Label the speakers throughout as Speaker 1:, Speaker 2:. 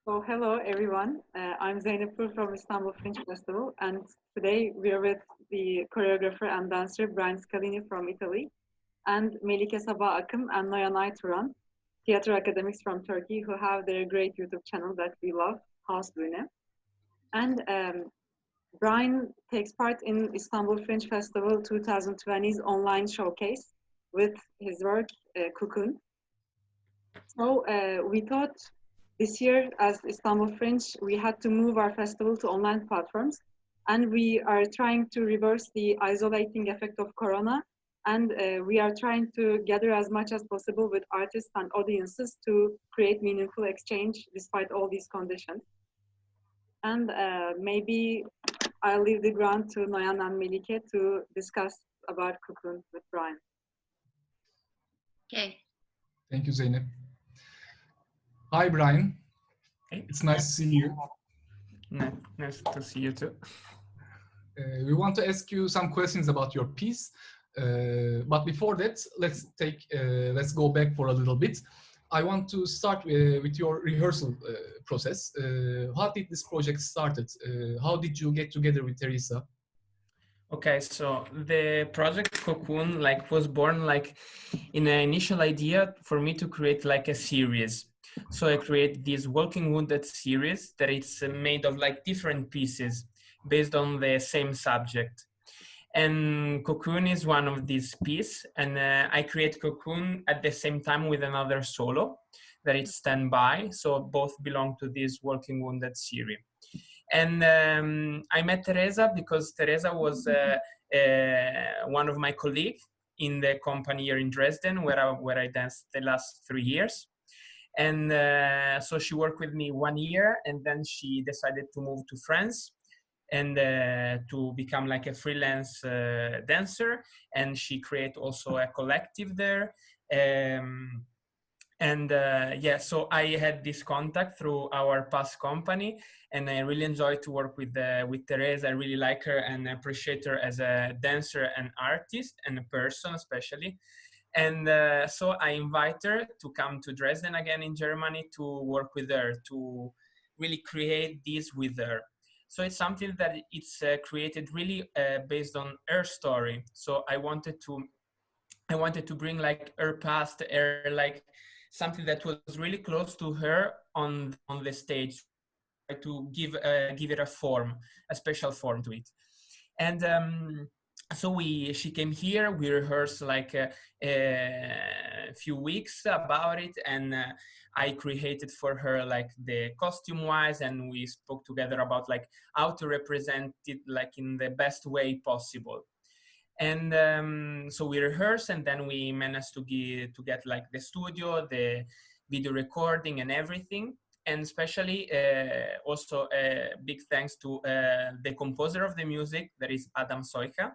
Speaker 1: So hello everyone, I'm Zeynep from Istanbul Fringe Festival, and today we are with the choreographer and dancer Brian Scalini from Italy, and Melike Sabah Akım and Noyanay Turan, theater academics from Turkey who have their great YouTube channel that we love, Hausbühne. And Brian takes part in Istanbul Fringe Festival 2020's online showcase with his work Cocoon. So we thought this year, as Istanbul Fringe, we had to move our festival to online platforms, and we are trying to reverse the isolating effect of Corona, and we are trying to gather as much as possible with artists and audiences to create meaningful exchange despite all these conditions. And maybe I'll leave the ground to Noyan and Melike to discuss about Cocoon with Brian.
Speaker 2: Okay.
Speaker 3: Thank you, Zeynep. Hi, Brian.
Speaker 4: Hey.
Speaker 3: It's nice to see you.
Speaker 4: Nice to see you too.
Speaker 3: We want to ask you some questions about your piece, but before that, let's go back for a little bit. I want to start with your rehearsal process. How did this project started? How did you get together with Teresa?
Speaker 4: Okay, so the project Cocoon was born in an initial idea for me to create a series. So I create this Walking Wounded series that it's made of different pieces based on the same subject. And Cocoon is one of these pieces, and I create Cocoon at the same time with another solo that it's standby. So both belong to this Walking Wounded series. And I met Teresa because Teresa was one of my colleagues in the company here in Dresden, where I danced the last 3 years. And so she worked with me 1 year, and then she decided to move to France and to become a freelance dancer. And she created also a collective there. So I had this contact through our past company, and I really enjoyed to work with Teresa. I really like her and appreciate her as a dancer and artist and a person especially. And so I invite her to come to Dresden again in Germany to work with her, to really create this with her. So it's something that it's created really based on her story. So I wanted to bring her past, her something that was really close to her on the stage, to give it a special form to it. And so she came here. We rehearsed a few weeks about it, and I created for her the costume wise, and we spoke together about how to represent it in the best way possible. And so we rehearsed, and then we managed to get the studio, the video recording and everything. And especially also big thanks to the composer of the music, that is Adam Soika,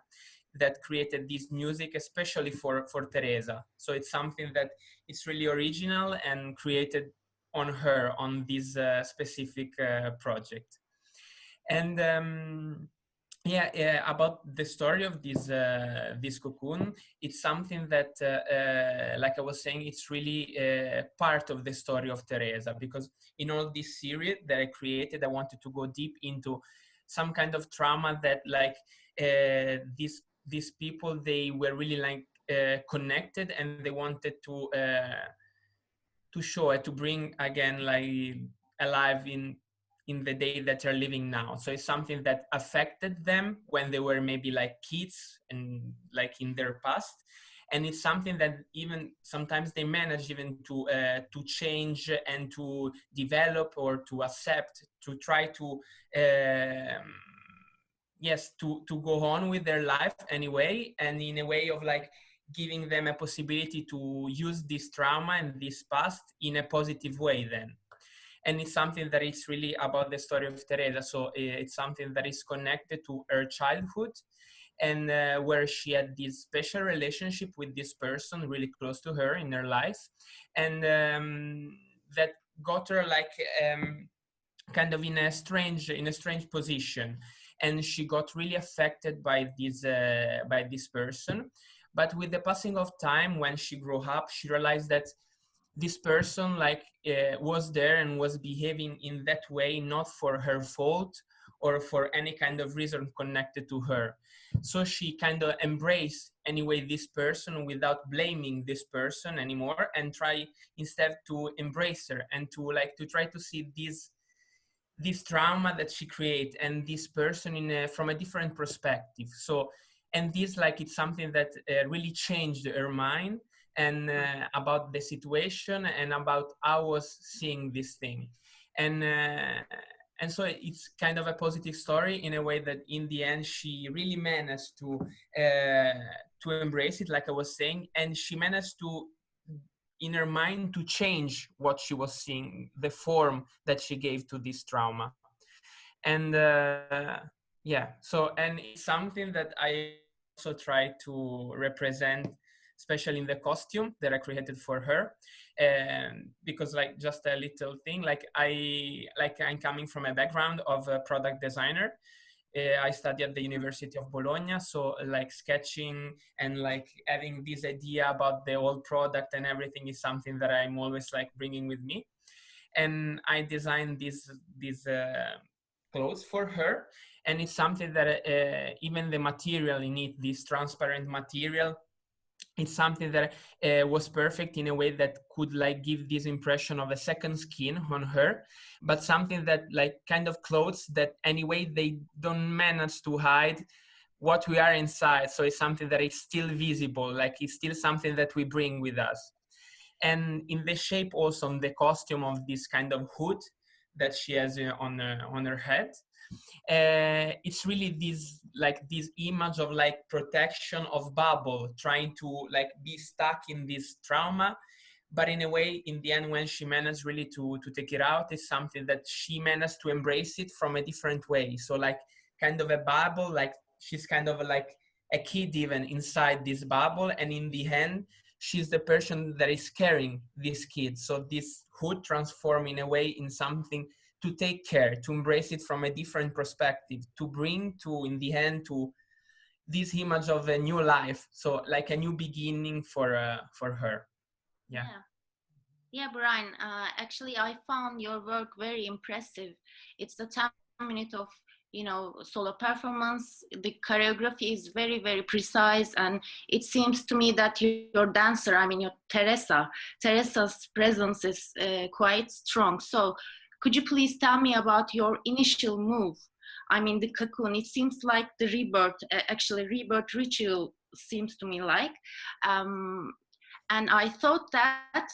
Speaker 4: that created this music especially for Teresa. So it's something that it's really original and created on her, on this specific project. And about the story of this Cocoon, it's something that, like I was saying, it's really part of the story of Teresa, because in all this series that I created, I wanted to go deep into some kind of trauma that these people, they were really connected, and they wanted to show it, to bring again alive in the day that they're living now. So it's something that affected them when they were maybe kids and in their past. And it's something that even sometimes they manage even to change and to develop or to accept, to try to to go on with their life anyway, and in a way of giving them a possibility to use this trauma and this past in a positive way then. And it's something that is really about the story of Teresa. So it's something that is connected to her childhood, and where she had this special relationship with this person really close to her in her life. And that got her kind of in a strange position. And she got really affected by this person. But with the passing of time, when she grew up, she realized that this person like was there and was behaving in that way, not for her fault or for any kind of reason connected to her. So she kind of embraced anyway this person without blaming this person anymore, and try instead to embrace her and to try to see this trauma that she created and this person from a different perspective. So, and this like it's something that really changed her mind and about the situation and about how I was seeing this thing. And so it's kind of a positive story in a way that in the end she really managed to embrace it, like I was saying, and she managed to in her mind to change what she was seeing, the form that she gave to this trauma. And yeah, so, and it's something that I also try to represent, especially in the costume that I created for her. Because like just a little thing, I'm coming from a background of a product designer. I studied at the University of Bologna, so like sketching and like having this idea about the old product and everything is something that I'm always like bringing with me. And I designed these clothes for her, and it's something that even the material in it, this transparent material, it's something that was perfect in a way that could like give this impression of a second skin on her, but something that like kind of clothes that anyway they don't manage to hide what we are inside. So it's something that is still visible, like it's still something that we bring with us. And in the shape also on the costume of this kind of hood that she has on her head, it's really this image of like protection of bubble, trying to like be stuck in this trauma, but in a way in the end when she managed really to take it out, is something that she managed to embrace it from a different way. So like kind of a bubble, like she's kind of like a kid even inside this bubble, and in the end she's the person that is carrying this kid. So this hood transform in a way in something to take care, to embrace it from a different perspective, to bring to, in the end, to this image of a new life. So like a new beginning for her. Yeah.
Speaker 2: Yeah, Brian, actually I found your work very impressive. It's the 10 minutes of, solo performance. The choreography is very, very precise, and it seems to me that your dancer, your Teresa's presence is quite strong. So could you please tell me about your initial move? The cocoon, it seems like the rebirth ritual seems to me like. And I thought that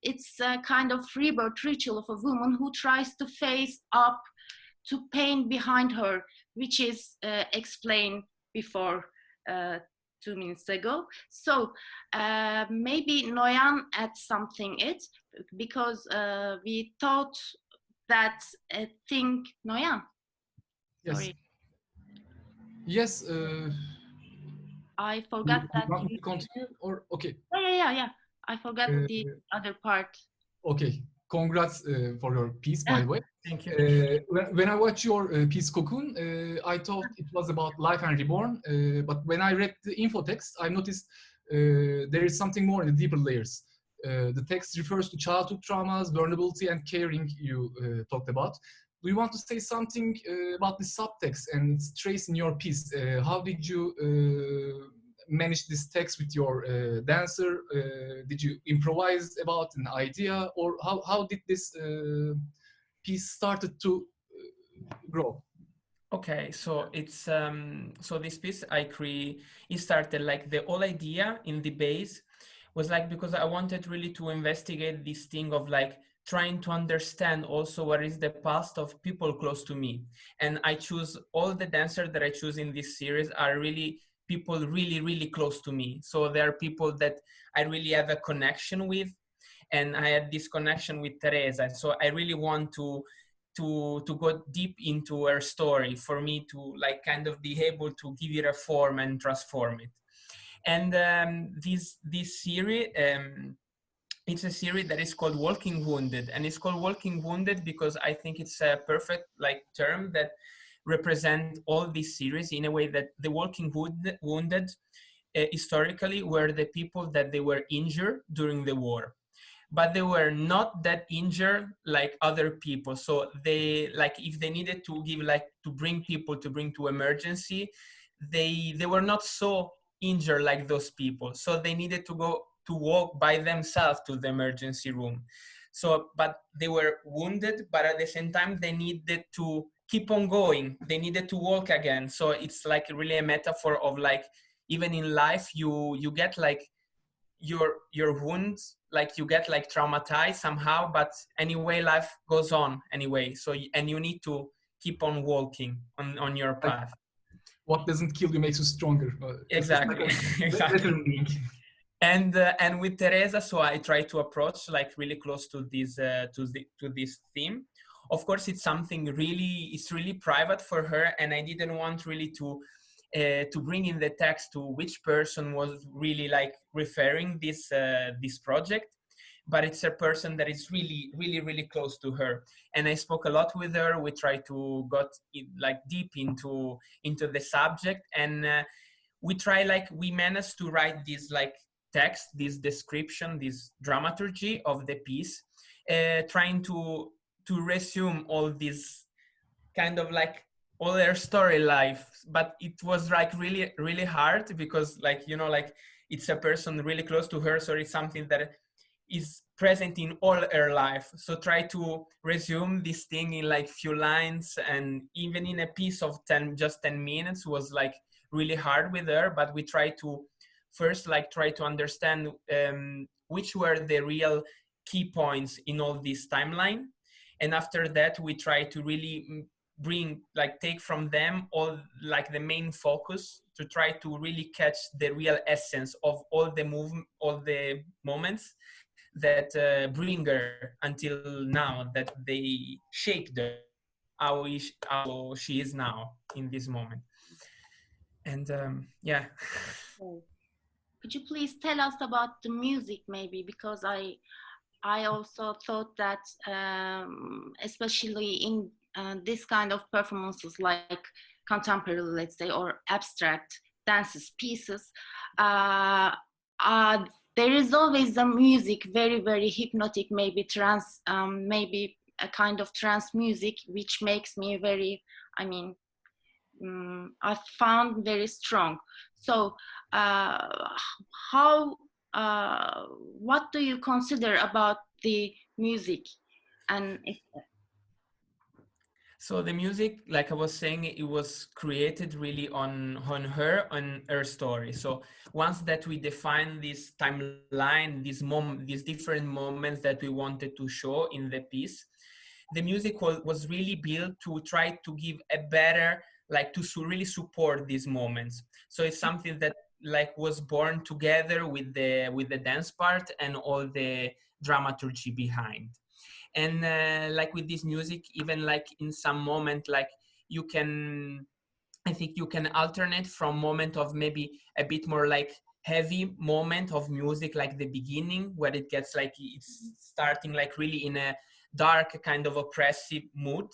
Speaker 2: it's a kind of rebirth ritual of a woman who tries to face up to pain behind her, which is explained before 2 minutes ago. So maybe Noyan adds something because we thought that thing, Noyan.
Speaker 3: Yes.
Speaker 2: Sorry.
Speaker 3: Yes.
Speaker 2: I forgot that.
Speaker 3: Want me to continue or okay?
Speaker 2: Yeah. I forgot the other part.
Speaker 3: Okay. Congrats for your piece, by the way.
Speaker 4: Thank you.
Speaker 3: When I watched your piece Cocoon, I thought it was about life and reborn. But when I read the info text, I noticed there is something more in the deeper layers. The text refers to childhood traumas, vulnerability, and caring you talked about. Do you want to say something about the subtext and its trace in your piece? How did you manage this text with your dancer? Did you improvise about an idea, or how did this piece started to grow?
Speaker 4: Okay, so it's so this piece it started like the whole idea in the base was like because I wanted really to investigate this thing of like trying to understand also what is the past of people close to me. And I choose all the dancers that I choose in this series are really people really, really close to me. So there are people that I really have a connection with, and I had this connection with Teresa. So I really want to go deep into her story for me to like kind of be able to give it a form and transform it. And this series, it's a series that is called Walking Wounded, and it's called Walking Wounded because I think it's a perfect like term that represent all these series in a way that the Walking Wounded historically were the people that they were injured during the war. but they were not that injured like other people. So they, like, if they needed to give, like, to bring people to bring to emergency, they were not so injured like those people. So they needed to go to walk by themselves to the emergency room. So, but they were wounded, but at the same time, they needed to keep on going. They needed to walk again. So it's like really a metaphor of, like, even in life, you get like your wounds, like you get like traumatized somehow, but anyway, life goes on anyway. So, and you need to keep on walking on your
Speaker 3: Like,
Speaker 4: path.
Speaker 3: what doesn't kill you makes you stronger.
Speaker 4: Exactly. Exactly.
Speaker 3: Better meaning.
Speaker 4: And with Teresa, so I try to approach like really close to this to this theme. Of course, it's something really, it's really private for her, and I didn't want really to bring in the text to which person was really like referring this project, but it's a person that is really, really, really close to her. And I spoke a lot with her. We tried to got like deep into the subject, and we managed to write this like text, this description, this dramaturgy of the piece, trying to resume all this kind of like all their story life. But it was like really, really hard because, like, you know, like it's a person really close to her, so it's something that is present in all her life. So try to resume this thing in like few lines, and even in a piece of 10 minutes was like really hard with her. But we try to first like try to understand which were the real key points in all this timeline, and after that we try to really bring, like, take from them all like the main focus to try to really catch the real essence of all the movement, all the moments that bring her until now, that they shaped her how she is now in this moment. And yeah.
Speaker 2: Could you please tell us about the music, maybe, because I also thought that especially in this kind of performances like contemporary, let's say, or abstract dances pieces, uh, uh, there is always the music very, very hypnotic, maybe trance, maybe a kind of trance music, which makes me very, I mean, I found very strong. So how what do you consider about the music? And
Speaker 4: So the music, like I was saying, it was created really on her story. So once that we define this timeline, these different moments that we wanted to show in the piece, the music was really built to try to give a better, like, to really support these moments. So it's something that like was born together with the dance part and all the dramaturgy behind. And like with this music, even like in some moment, like you can, I think you can alternate from moment of maybe a bit more like heavy moment of music, like the beginning, where it gets like it's starting like really in a dark kind of oppressive mood,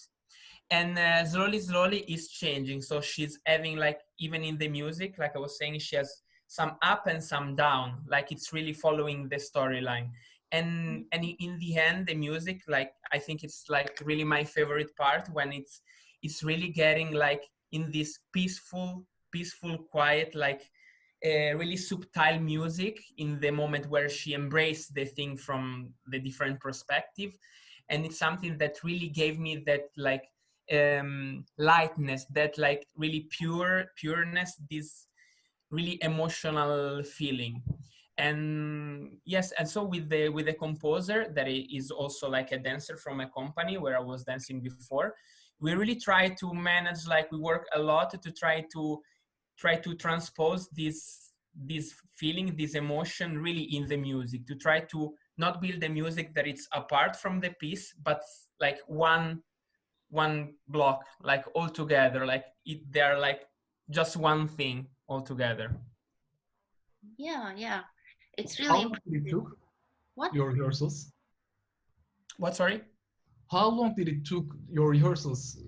Speaker 4: and slowly is changing. So she's having like, even in the music, like I was saying, she has some up and some down, like it's really following the storyline. And in the end, the music, like I think it's like really my favorite part, when it's really getting like in this peaceful quiet, like really subtle music in the moment where she embraced the thing from the different perspective. And it's something that really gave me that like lightness, that like really pureness, this really emotional feeling. And yes, and so with the composer, that is also like a dancer from a company where I was dancing before, we really try to manage, like we work a lot to try to transpose this feeling, this emotion really in the music, to try to not build a music that it's apart from the piece, but like one block, like all together, like they're like just one thing all together.
Speaker 2: yeah, it's
Speaker 3: How
Speaker 2: really
Speaker 3: long did it took
Speaker 2: what
Speaker 3: your rehearsals?
Speaker 4: What, sorry?
Speaker 3: How long did it took your rehearsals?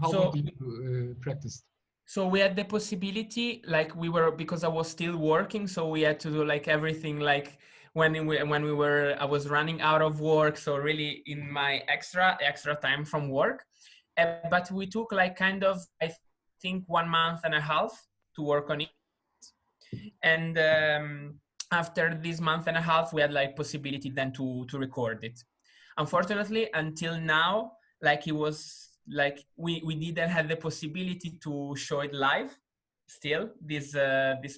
Speaker 3: How long
Speaker 4: So
Speaker 3: did you practice?
Speaker 4: so we had the possibility, like we were, because I was still working, so we had to do like everything like I was running out of work, so really in my extra time from work. But we took like kind of, I think, 1.5 months to work on it. And after this 1.5 months, we had like possibility then to record it. Unfortunately, until now, like it was like we didn't have the possibility to show it live still, this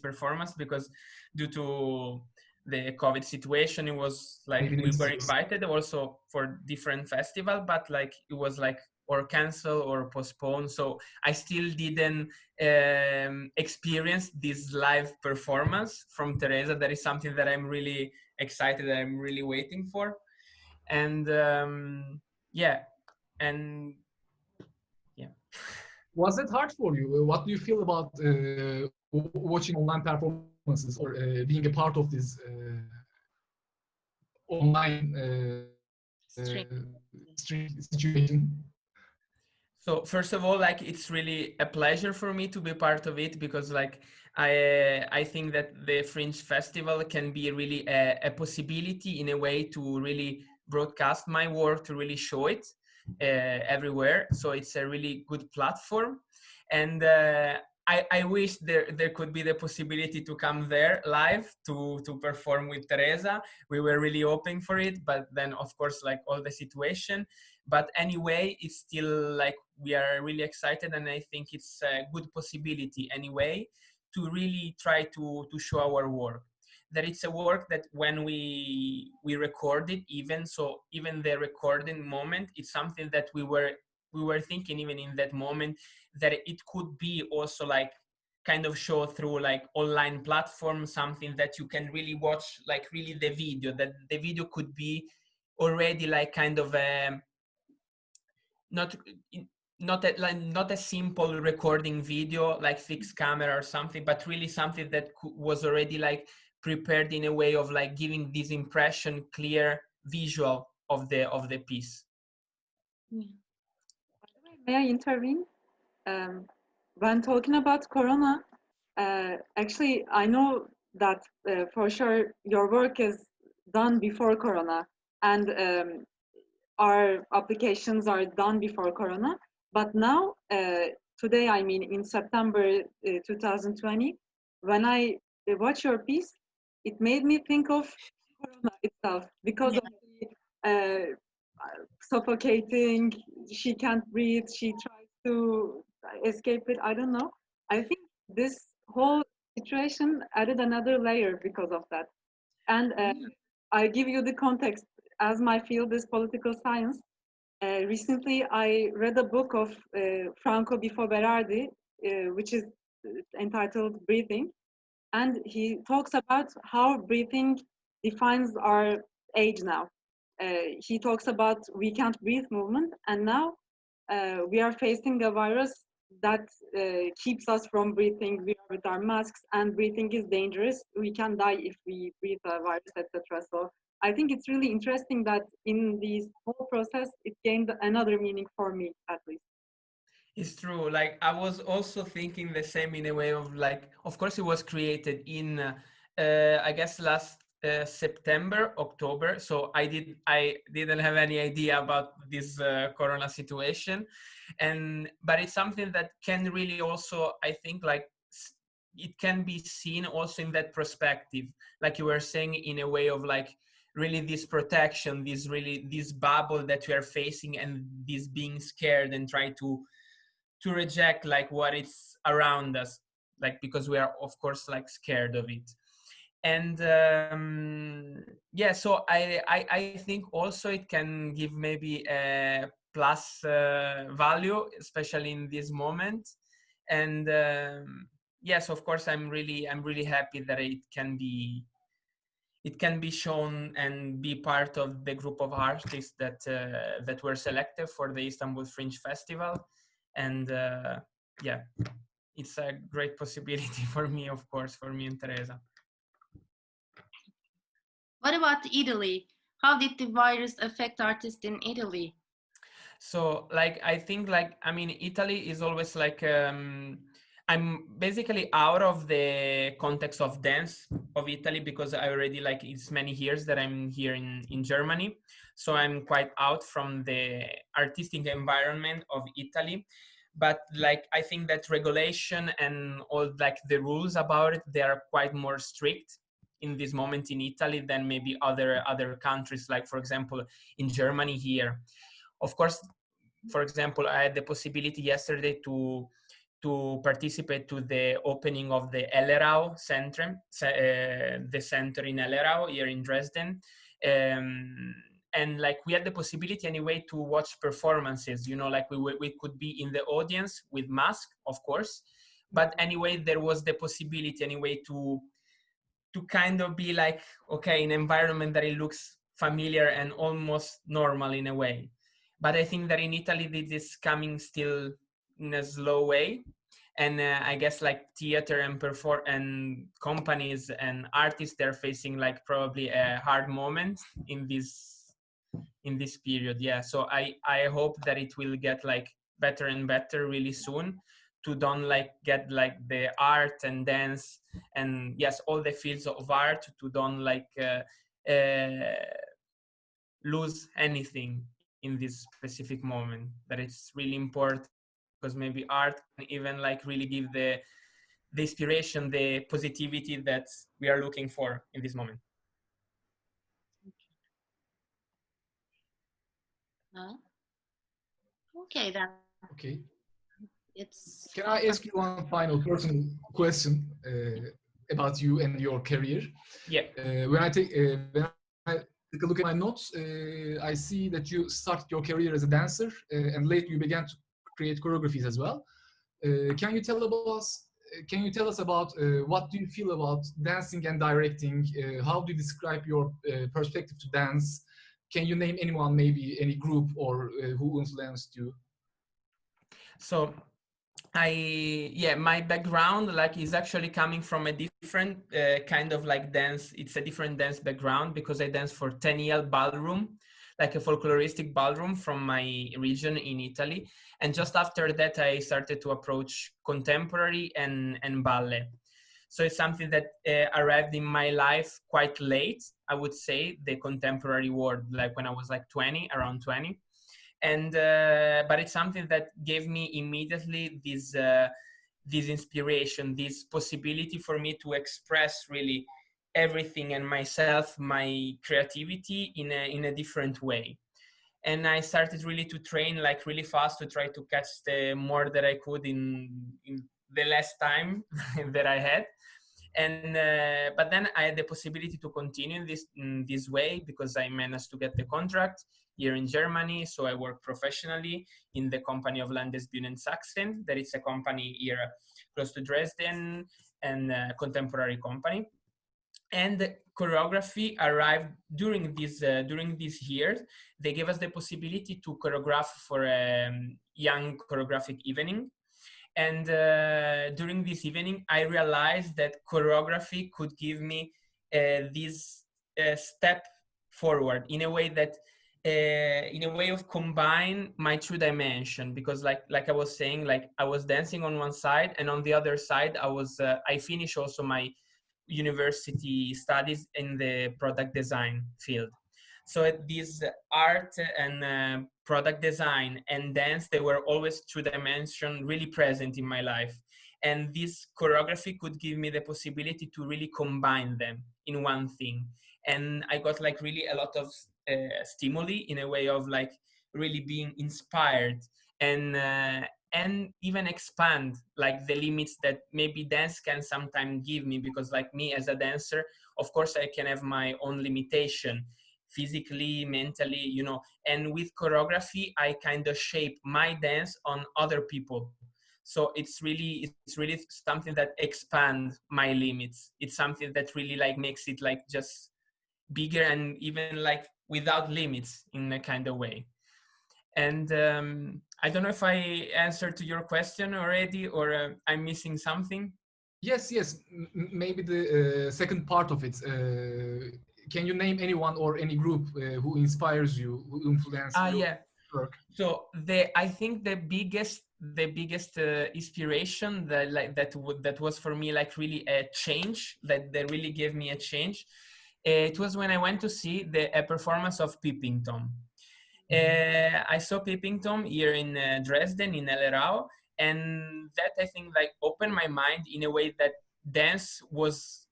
Speaker 4: performance, because due to the COVID situation, it was like we were invited also for different festival, but like it was like or cancel or postpone. So I still didn't experience this live performance from Teresa. That is something that I'm really excited, that I'm really waiting for. And yeah, and yeah.
Speaker 3: Was it hard for you? What do you feel about watching online performances or being a part of this online situation?
Speaker 4: So first of all, like it's really a pleasure for me to be part of it, because like I think that the Fringe Festival can be really a possibility in a way to really broadcast my work, to really show it everywhere. So it's a really good platform, and I wish there could be the possibility to come there live to perform with Teresa. We were really hoping for it, but then of course like all the situation. But anyway, it's still like we are really excited, and I think it's a good possibility anyway to really try to show our work. That it's a work that when we record it, even the recording moment, it's something that we were thinking even in that moment that it could be also like kind of show through like online platform, something that you can really watch, like really the video, that the video could be already like kind of a not a simple recording video like fixed camera or something, but really something that was already like prepared in a way of like giving this impression, clear visual of the piece.
Speaker 1: Yeah. By the way, may I intervene? When talking about Corona, actually, I know that for sure your work is done before Corona, and our applications are done before Corona. But now, today, I mean, in September 2020, when I watch your piece, it made me think of Corona itself because of the suffocating, she can't breathe, she tries to escape it. I don't know. I think this whole situation added another layer because of that. And I give you the context. As my field is political science, recently I read a book of Franco Bifo Berardi, which is entitled Breathing. And he talks about how breathing defines our age now. He talks about we can't breathe movement, and now we are facing a virus that keeps us from breathing. We are with our masks, and breathing is dangerous. We can die if we breathe a virus, etc. So I think it's really interesting that in this whole process, it gained another meaning for me, at least.
Speaker 4: It's true. Like I was also thinking the same in a way of like, of course, it was created in, I guess last September, October. So I didn't have any idea about this Corona situation, but it's something that can really also, I think, like it can be seen also in that perspective, like you were saying, in a way of like really this protection, this bubble that we are facing, and this being scared and try to reject like what is around us, like because we are of course like scared of it. And yeah, so I think also it can give maybe a plus value, especially in this moment. And yes, of course, I'm really happy that it can be shown and be part of the group of artists that were selected for the Istanbul Fringe Festival. And yeah, it's a great possibility for me, of course, for me and Teresa.
Speaker 2: What about Italy? How did the virus affect artists in Italy?
Speaker 4: So like I think like I mean Italy is always like I'm basically out of the context of dance of Italy because I already like it's many years that I'm here in Germany. So I'm quite out from the artistic environment of Italy. But like I think that regulation and all like the rules about it, they are quite more strict in this moment in Italy than maybe other countries, like for example in Germany here. Of course, for example, I had the possibility yesterday to participate to the opening of the Ellerau Center, the center in Ellerau here in Dresden. And like we had the possibility anyway to watch performances, you know, like we could be in the audience with mask, of course, but anyway, there was the possibility anyway to kind of be like, okay, an environment that it looks familiar and almost normal in a way. But I think that in Italy, this is coming still in a slow way. And I guess like theater and companies and artists, they're facing like probably a hard moment in this period. Yeah. So I hope that it will get like better and better really soon to don't like get like the art and dance and yes, all the fields of art to don't like lose anything in this specific moment, that it's really important because maybe art can even like really give the inspiration, the positivity that we are looking for in this moment.
Speaker 2: Okay, then.
Speaker 3: Okay.
Speaker 2: It's.
Speaker 3: Can I ask you one final personal question about you and your career?
Speaker 4: Yeah.
Speaker 3: When I take a look at my notes, I see that you started your career as a dancer, and later you began to create choreographies as well. Can you tell us? Can you tell us about what do you feel about dancing and directing? How do you describe your perspective to dance? Can you name anyone, maybe any group, or who influenced you?
Speaker 4: So my background like is actually coming from a different kind of like dance. It's a different dance background because I dance for Tenniel ballroom, like a folkloristic ballroom from my region in Italy. And just after that, I started to approach contemporary and ballet. So it's something that arrived in my life quite late, I would say, the contemporary world, like when I was like around 20. And but it's something that gave me immediately this inspiration, this possibility for me to express really everything and myself, my creativity in a different way. And I started really to train like really fast to try to catch the more that I could in the less time that I had. And but then I had the possibility to continue in this way because I managed to get the contract here in Germany. So I work professionally in the company of Landesbühne in Sachsen. That is a company here close to Dresden and a contemporary company. And choreography arrived during these years. They gave us the possibility to choreograph for a young choreographic evening. And during this evening, I realized that choreography could give me this step forward in a way that, in a way of combine my two dimension. Because like I was saying, like I was dancing on one side, and on the other side, I finished also my university studies in the product design field. So this art and product design and dance, they were always two dimensions really present in my life. And this choreography could give me the possibility to really combine them in one thing. And I got like really a lot of stimuli in a way of like really being inspired and even expand like the limits that maybe dance can sometimes give me, because like me as a dancer, of course I can have my own limitation physically, mentally, you know. And with choreography, I kind of shape my dance on other people. So it's really something that expands my limits. It's something that really like makes it like just bigger and even like without limits in a kind of way. And I don't know if I answered to your question already, or I'm missing something.
Speaker 3: Yes. Maybe the second part of it. Can you name anyone or any group who inspires you, who influences your
Speaker 4: Yeah.
Speaker 3: work?
Speaker 4: So I think the the biggest inspiration that was for me like really a change that really gave me a change. It was when I went to see a performance of Peeping Tom. I saw Peeping Tom here in Dresden in Ellerau, and that I think like opened my mind in a way that dance was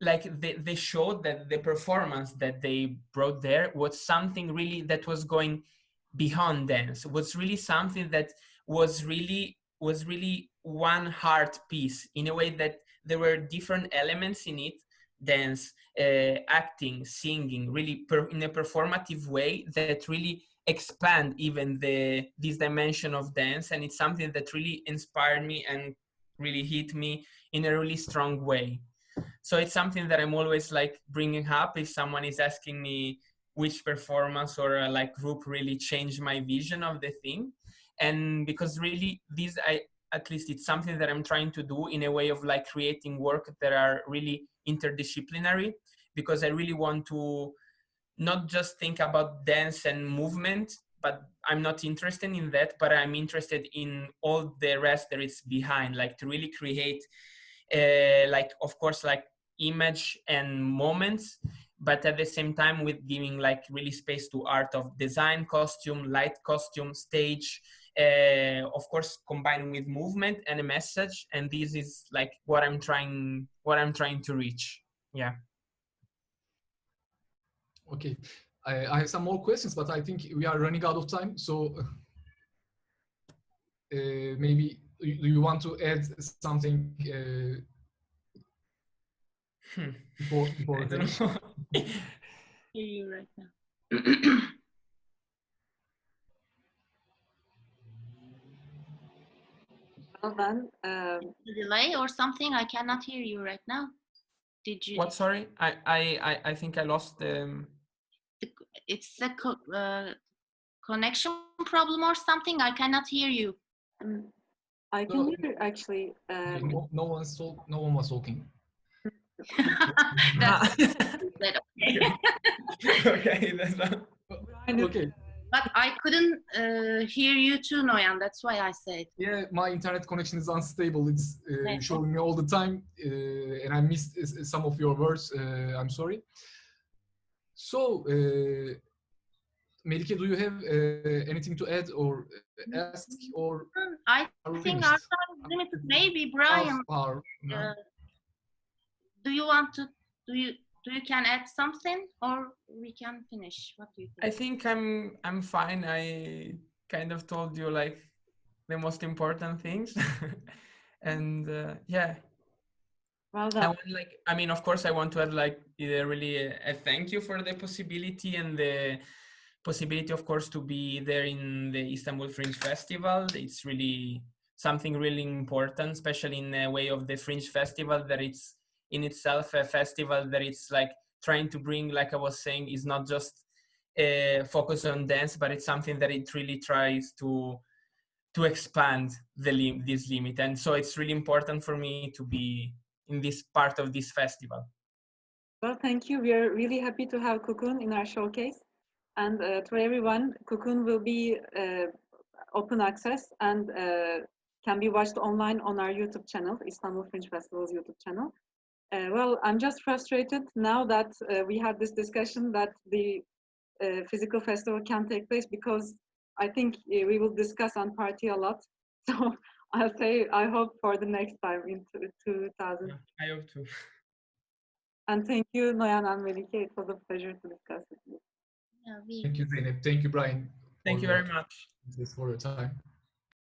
Speaker 4: like they showed that the performance that they brought there was something really that was going beyond dance, was really something that was really one heart piece, in a way that there were different elements in it: dance, acting, singing, really in a performative way that really expand even this dimension of dance. And it's something that really inspired me and really hit me in a really strong way. So it's something that I'm always like bringing up if someone is asking me which performance or like group really changed my vision of the thing. And because really at least it's something that I'm trying to do in a way of like creating work that are really interdisciplinary, because I really want to not just think about dance and movement, but I'm not interested in that, but I'm interested in all the rest that is behind, like to really create like, of course, like image and moments, but at the same time with giving like really space to art of design, costume, light, costume, stage, of course combined with movement and a message. And this is like what I'm trying to reach. Yeah.
Speaker 3: Okay, I have some more questions, but I think we are running out of time. So maybe do you want to add something before
Speaker 4: I
Speaker 3: we
Speaker 4: don't
Speaker 3: finish?
Speaker 4: know.
Speaker 2: Hear you right now.
Speaker 1: Well then,
Speaker 2: Delay or something? I cannot hear you right now. Did you?
Speaker 4: What? Sorry, I think I lost the.
Speaker 2: It's a connection problem or something. I cannot hear you.
Speaker 1: I can hear actually.
Speaker 3: No one was talking.
Speaker 2: That's that, okay.
Speaker 4: Okay, that's not.
Speaker 3: Okay.
Speaker 2: But I couldn't hear you too, Noyan. That's why I said.
Speaker 3: Yeah, my internet connection is unstable. It's showing me all the time, and I missed some of your words. I'm sorry. So, Melike, do you have anything to add or ask, or
Speaker 2: I
Speaker 3: are we
Speaker 2: think
Speaker 3: finished?
Speaker 2: our time is limited. Maybe Brian,
Speaker 3: No?
Speaker 2: do you want to? Do you can add something, or we can finish? What do you think?
Speaker 4: I think I'm fine. I kind of told you like the most important things, and yeah.
Speaker 1: Well
Speaker 4: I
Speaker 1: done.
Speaker 4: want like, I mean, of course, I want to add like really a thank you for the possibility and the possibility, of course, to be there in the Istanbul Fringe Festival. It's really something really important, especially in a way of the Fringe Festival, that it's in itself a festival that it's like trying to bring, like I was saying, is not just focus on dance, but it's something that it really tries to expand this limit. And so it's really important for me to be in this part of this festival.
Speaker 1: Well, thank you. We are really happy to have Cocoon in our showcase. And to everyone, Cocoon will be open access and can be watched online on our YouTube channel, Istanbul Fringe Festival's YouTube channel. Well, I'm just frustrated now that we had this discussion that the physical festival can take place, because I think we will discuss and party a lot. So I'll say I hope for the next time in 2000.
Speaker 4: Yeah, I hope to.
Speaker 1: And thank you, Noyan and Melike. It was a pleasure to discuss with you.
Speaker 2: Yeah,
Speaker 3: Thank you, Zeynep. Thank you, Brian.
Speaker 4: Thank you very much.
Speaker 3: For your time.